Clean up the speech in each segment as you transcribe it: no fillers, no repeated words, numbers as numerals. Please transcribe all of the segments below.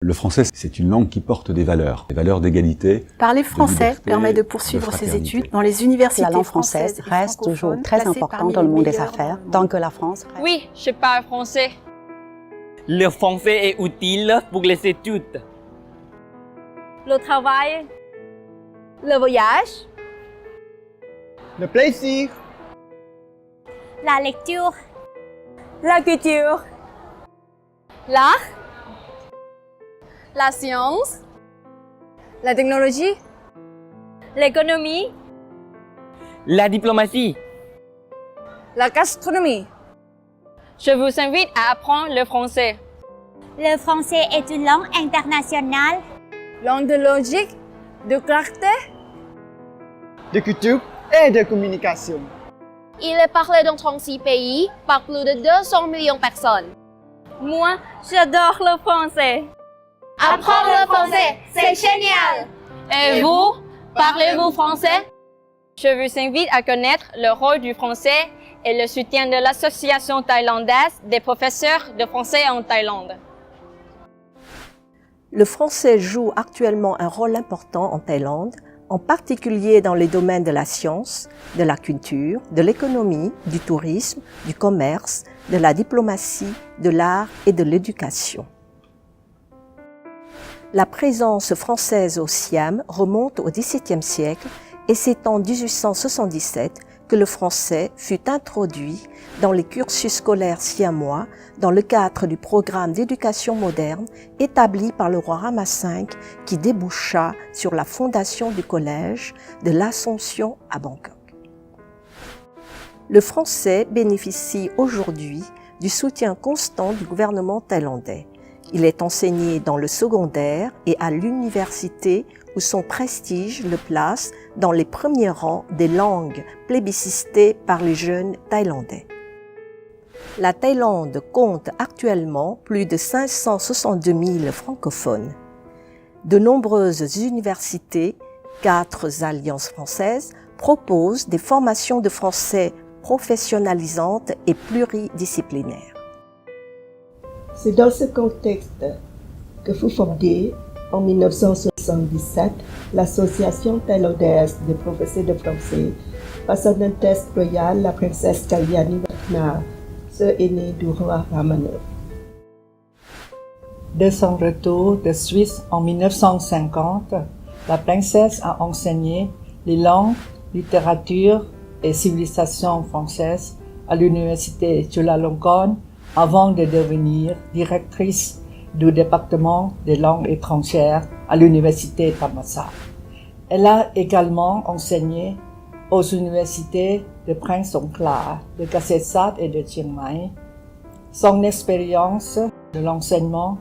Le français, c'est une langue qui porte des valeurs d'égalité. Parler français liberté, permet de poursuivre de ses fraternité. études dans les universités La langue française reste toujours très importante dans le monde des affaires, tant que la France reste... Oui, je parle français. Le français est utile pour les études. Le travail. Le voyage. Le plaisir. La lecture. La culture. L'art. La science. La technologie. L'économie. La diplomatie. La gastronomie. Je vous invite à apprendre le français. Le français est une langue internationale. Langue de logique, de clarté. De culture et de communication. Il est parlé dans 36 pays par plus de 200 millions de personnes. Moi, j'adore le français. Apprendre le français, c'est génial! Et vous, parlez-vous français? Je vous invite à connaître le rôle du français et le soutien de l'Association thaïlandaise des professeurs de français en Thaïlande. Le français joue actuellement un rôle important en Thaïlande, en particulier dans les domaines de la science, de la culture, de l'économie, du tourisme, du commerce, de la diplomatie, de l'art et de l'éducation. La présence française au Siam remonte au XVIIe siècle et c'est en 1877 que le français fut introduit dans les cursus scolaires siamois dans le cadre du programme d'éducation moderne établi par le roi Rama V qui déboucha sur la fondation du collège de l'Assomption à Bangkok. Le français bénéficie aujourd'hui du soutien constant du gouvernement thaïlandais. Il est enseigné dans le secondaire et à l'université où son prestige le place dans les premiers rangs des langues plébiscitées par les jeunes thaïlandais. La Thaïlande compte actuellement plus de 562 000 francophones. De nombreuses universités, 4 alliances françaises, proposent des formations de français professionnalisantes et pluridisciplinaires. C'est dans ce contexte que fut fondée en 1977 l'Association thaïlandaise des professeurs de français par Son Altesse royale la princesse Kalyani Ratna, sœur aînée du roi Rama IX. Dès son retour de Suisse en 1950, la princesse a enseigné les langues, littérature et civilisation françaises à l'université Chulalongkorn avant de devenir directrice du département des langues étrangères à l'université Thammasat. Elle a également enseigné aux universités de Prince Songkhla, de Kasetsat et de Chiang Mai. Son expérience de l'enseignement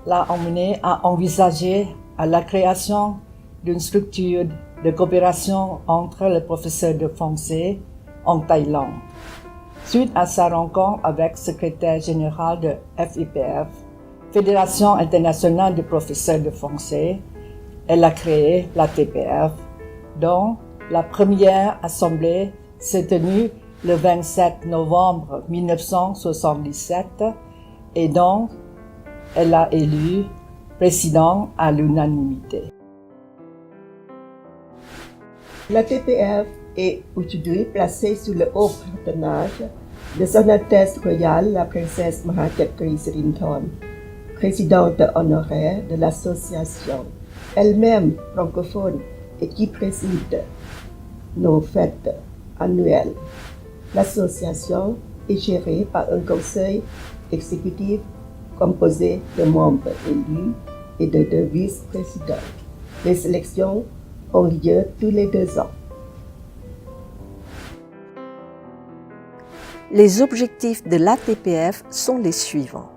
l'a emmenée à envisager la création d'une structure de coopération entre les professeurs de français en Thaïlande. Suite à sa rencontre avec le secrétaire général de FIPF, Fédération internationale des professeurs de français, elle a créé la TPF, dont la première assemblée s'est tenue le 27 novembre 1977 et dont elle a élu président à l'unanimité. La TPF est aujourd'hui placée sous le haut patronage de Son Altesse royale la princesse Mahachatkri Sirinthorn, présidente honoraire de l'association, elle-même francophone et qui préside nos fêtes annuelles. L'association est gérée par un conseil exécutif composé de membres élus et de 2 vice-présidents. Les élections ont lieu tous les 2 ans. Les objectifs de l'ATPF sont les suivants.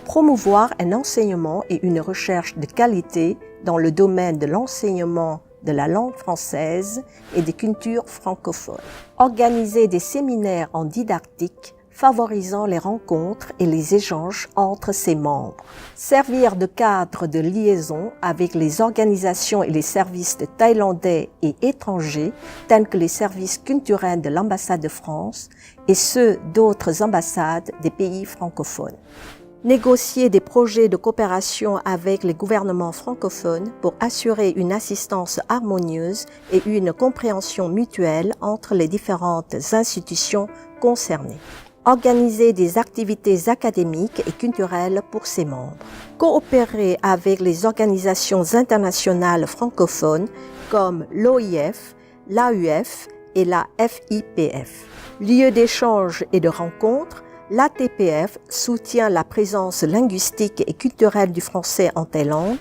Promouvoir un enseignement et une recherche de qualité dans le domaine de l'enseignement de la langue française et des cultures francophones. Organiser des séminaires en didactique favorisant les rencontres et les échanges entre ses membres. Servir de cadre de liaison avec les organisations et les services de thaïlandais et étrangers, tels que les services culturels de l'ambassade de France et ceux d'autres ambassades des pays francophones. Négocier des projets de coopération avec les gouvernements francophones pour assurer une assistance harmonieuse et une compréhension mutuelle entre les différentes institutions concernées. Organiser des activités académiques et culturelles pour ses membres. Coopérer avec les organisations internationales francophones comme l'OIF, l'AUF et la FIPF. Lieu d'échange et de rencontres, l'ATPF soutient la présence linguistique et culturelle du français en Thaïlande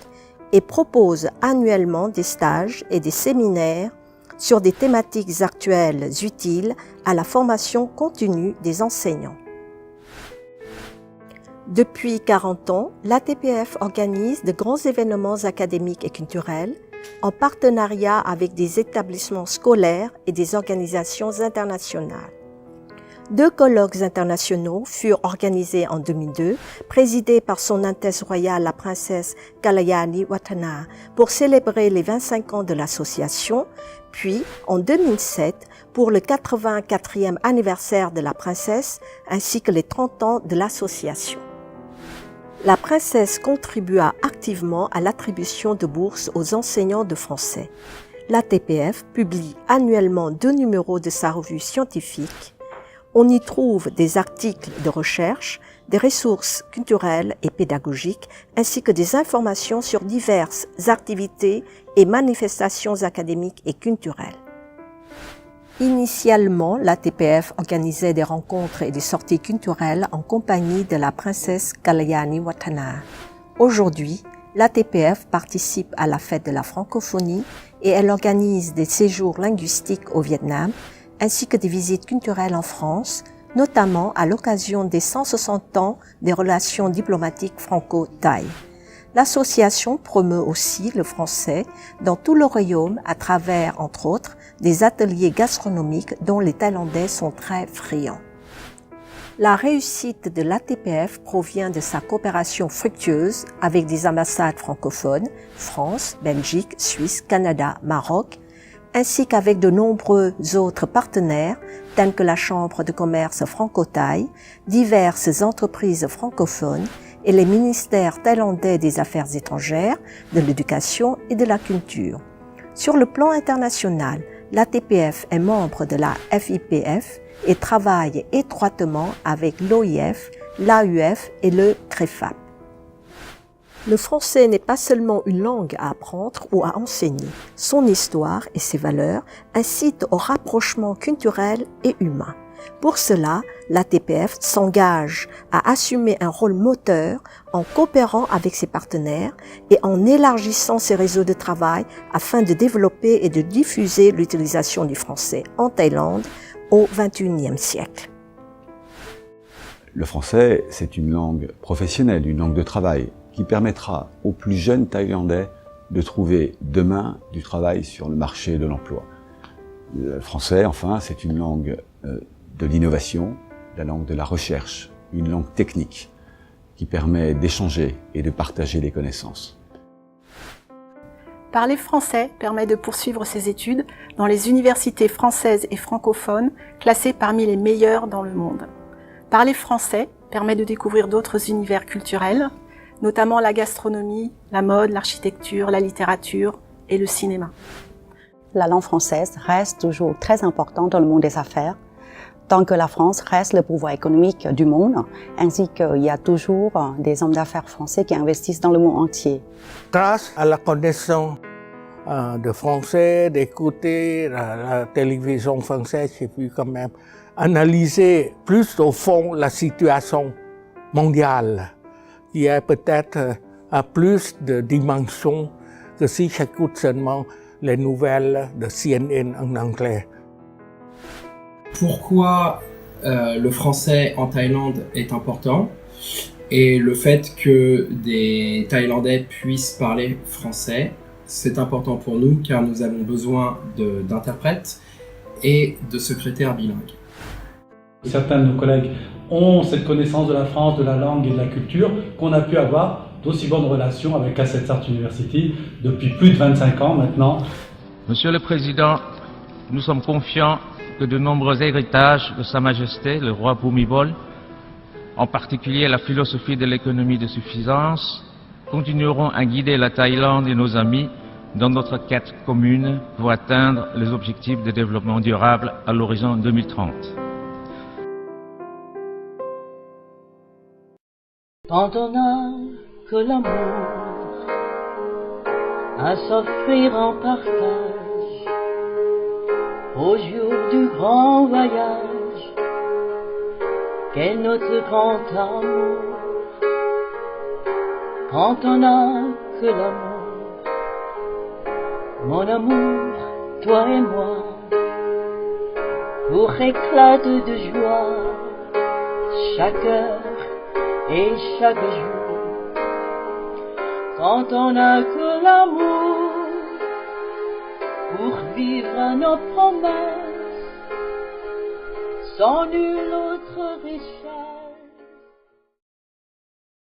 et propose annuellement des stages et des séminaires sur des thématiques actuelles utiles à la formation continue des enseignants. Depuis 40 ans, l'ATPF organise de grands événements académiques et culturels en partenariat avec des établissements scolaires et des organisations internationales. 2 colloques internationaux furent organisés en 2002, présidés par Son Altesse Royale la Princesse Kalayani Watana pour célébrer les 25 ans de l'association, puis en 2007 pour le 84e anniversaire de la princesse ainsi que les 30 ans de l'association. La princesse contribua activement à l'attribution de bourses aux enseignants de français. L'ATPF publie annuellement 2 numéros de sa revue scientifique. On y trouve des articles de recherche, des ressources culturelles et pédagogiques, ainsi que des informations sur diverses activités et manifestations académiques et culturelles. Initialement, l'ATPF organisait des rencontres et des sorties culturelles en compagnie de la princesse Kalayani Watana. Aujourd'hui, l'ATPF participe à la fête de la francophonie et elle organise des séjours linguistiques au Vietnam, ainsi que des visites culturelles en France, notamment à l'occasion des 160 ans des relations diplomatiques franco-thaï. L'association promeut aussi le français dans tout le royaume à travers, entre autres, des ateliers gastronomiques dont les Thaïlandais sont très friands. La réussite de l'ATPF provient de sa coopération fructueuse avec des ambassades francophones, France, Belgique, Suisse, Canada, Maroc, ainsi qu'avec de nombreux autres partenaires tels que la Chambre de commerce franco-thaï, diverses entreprises francophones et les ministères thaïlandais des Affaires étrangères, de l'éducation et de la culture. Sur le plan international, l'ATPF est membre de la FIPF et travaille étroitement avec l'OIF, l'AUF et le CREFAP. Le français n'est pas seulement une langue à apprendre ou à enseigner. Son histoire et ses valeurs incitent au rapprochement culturel et humain. Pour cela, l'ATPF s'engage à assumer un rôle moteur en coopérant avec ses partenaires et en élargissant ses réseaux de travail afin de développer et de diffuser l'utilisation du français en Thaïlande au XXIe siècle. Le français, c'est une langue professionnelle, une langue de travail, qui permettra aux plus jeunes Thaïlandais de trouver demain du travail sur le marché de l'emploi. Le français, enfin, c'est une langue de l'innovation, la langue de la recherche, une langue technique qui permet d'échanger et de partager les connaissances. Parler français permet de poursuivre ses études dans les universités françaises et francophones classées parmi les meilleures dans le monde. Parler français permet de découvrir d'autres univers culturels, notamment la gastronomie, la mode, l'architecture, la littérature et le cinéma. La langue française reste toujours très importante dans le monde des affaires, tant que la France reste le pouvoir économique du monde, ainsi qu'il y a toujours des hommes d'affaires français qui investissent dans le monde entier. Grâce à la connaissance de français, d'écouter la télévision française, j'ai pu quand même analyser plus au fond la situation mondiale. Il y a peut-être plus de dimensions que si j'écoute seulement les nouvelles de CNN en anglais. Pourquoi le français en Thaïlande est important et le fait que des Thaïlandais puissent parler français, c'est important pour nous car nous avons besoin d'interprètes et de secrétaires bilingues. Certains de nos collègues ont cette connaissance de la France, de la langue et de la culture qu'on a pu avoir d'aussi bonnes relations avec Asset Art University depuis plus de 25 ans maintenant. Monsieur le Président, nous sommes confiants que de nombreux héritages de Sa Majesté, le roi Bhumibol, en particulier la philosophie de l'économie de suffisance, continueront à guider la Thaïlande et nos amis dans notre quête commune pour atteindre les objectifs de développement durable à l'horizon 2030. Tant on n'a que l'amour à s'offrir en partage au jour du grand voyage qu'est notre grand amour. Quand on n'a que l'amour, mon amour, toi et moi, pour éclat de joie, chaque heure et chaque jour. Quand on n'a que l'amour, pour vivre nos promesses, sans nul